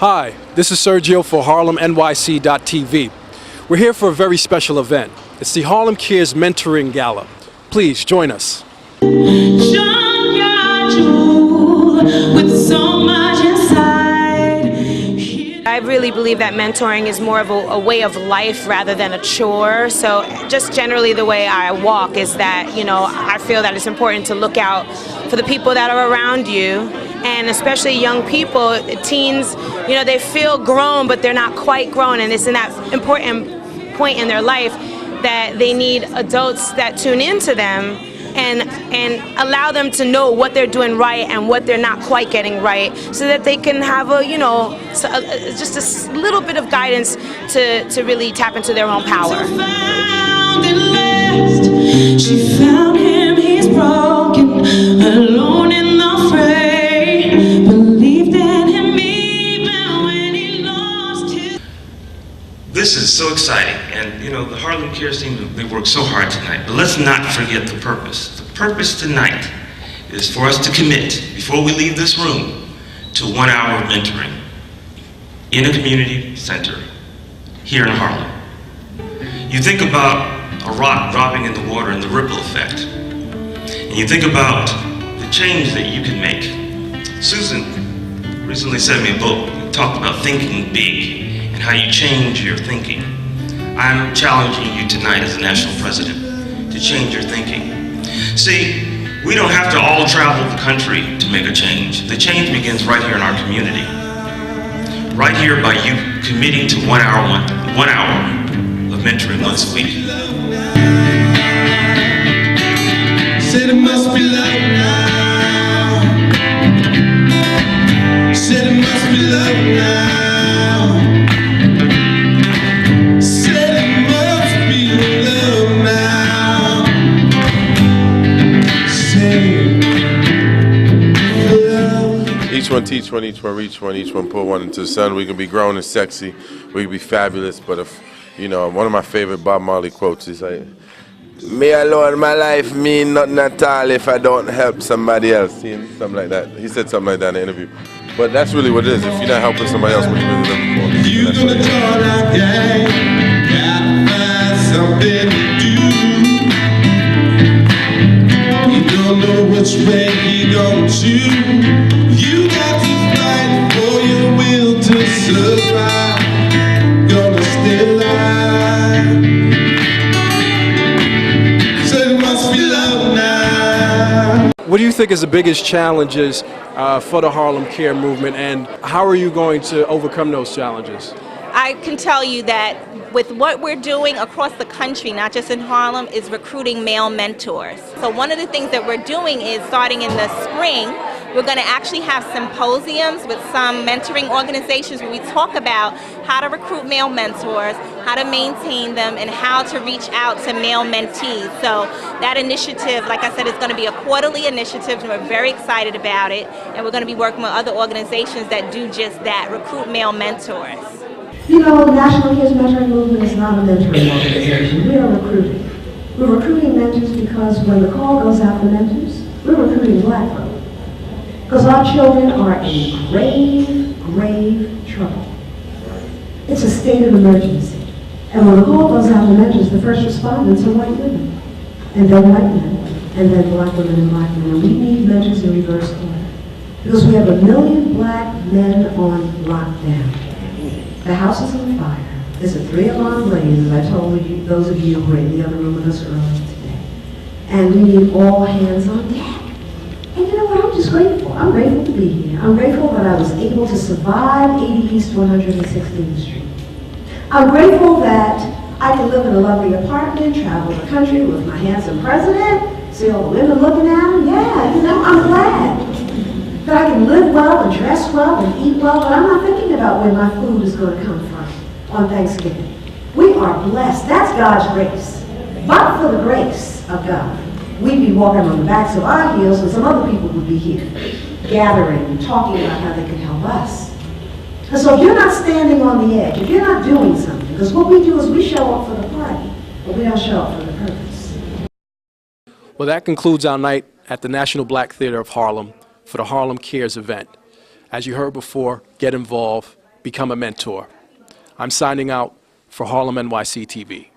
Hi, this is Sergio for HarlemNYC.tv. We're here for a very special event. It's the Harlem Cares Mentoring Gala. Please join us. I really believe that mentoring is more of a way of life rather than a chore. So just generally the way I walk is that, I feel that it's important to look out for the people that are around you, and especially young people, teens, they feel grown but they're not quite grown, and it's in that important point in their life that they need adults that tune into them and allow them to know what they're doing right and what they're not quite getting right, so that they can have just a little bit of guidance to really tap into their own power. She found him, he's broken, alone in the fray, believed in him even when he lost his... This is so exciting, and the Harlem Cares team, they worked so hard tonight, but let's not forget the purpose. The purpose tonight is for us to commit, before we leave this room, to 1 hour of mentoring in a community center here in Harlem. You think about a rock dropping in the water and the ripple effect, and you think about the change that you can make. Susan recently sent me a book and talked about thinking big and how you change your thinking. I'm challenging you tonight as a national president to change your thinking. See, we don't have to all travel the country to make a change. The change begins right here in our community. Right here by you committing to 1 hour of mentoring once a week. Said it must be love now. Said it must be love now. Each one teach one, each one reach one, each one pull one into the sun. We can be grown and sexy, we can be fabulous, but if, one of my favorite Bob Marley quotes is like, me alone, my life mean nothing at all if I don't help somebody else. Something like that. He said something like that in the interview. But that's really what it is. If you're not helping somebody else, what are you really living for? You gonna join our gang, gotta find something to do. You don't know which way you gonna choose. You got to fight for your will to survive. Gonna stay alive. So it must be love now. What do you think is the biggest challenges for the Harlem Care movement, and how are you going to overcome those challenges? I can tell you that with what we're doing across the country, not just in Harlem, is recruiting male mentors. So one of the things that we're doing is, starting in the spring, we're going to actually have symposiums with some mentoring organizations where we talk about how to recruit male mentors, how to maintain them, and how to reach out to male mentees. So that initiative, like I said, is going to be a quarterly initiative, and we're very excited about it. And we're going to be working with other organizations that do just that, recruit male mentors. The National Cares Mentoring Movement is not a mentoring organization. We are recruiting. We're recruiting mentors because when the call goes out for mentors, we're recruiting black folk. Because our children are in grave, grave trouble. It's a state of emergency. And when the call goes out for mentors, the first respondents are white women, and then white men, and then black women and black men. We need mentors in reverse order. Because we have 1 million black men on lockdown. The house is on fire. There's a 3-alarm blaze, as I told you, those of you who were in the other room with us earlier today. And we need all hands on deck. And you know what, I'm just grateful. I'm grateful to be here. I'm grateful that I was able to survive 80 East 116th Street. I'm grateful that I can live in a lovely apartment, travel the country with my handsome president, see all the women looking at him. Yeah, I'm glad that I can live well and dress well and eat well, but I'm not thinking about where my food is going to come from on Thanksgiving. We are blessed. That's God's grace. But for the grace of God, we'd be walking on the backs of our heels, and some other people would be here, gathering and talking about how they can help us. And so if you're not standing on the edge, if you're not doing something, because what we do is we show up for the party, but we don't show up for the purpose. Well, that concludes our night at the National Black Theater of Harlem for the Harlem Cares event. As you heard before, get involved, become a mentor. I'm signing out for Harlem NYC TV.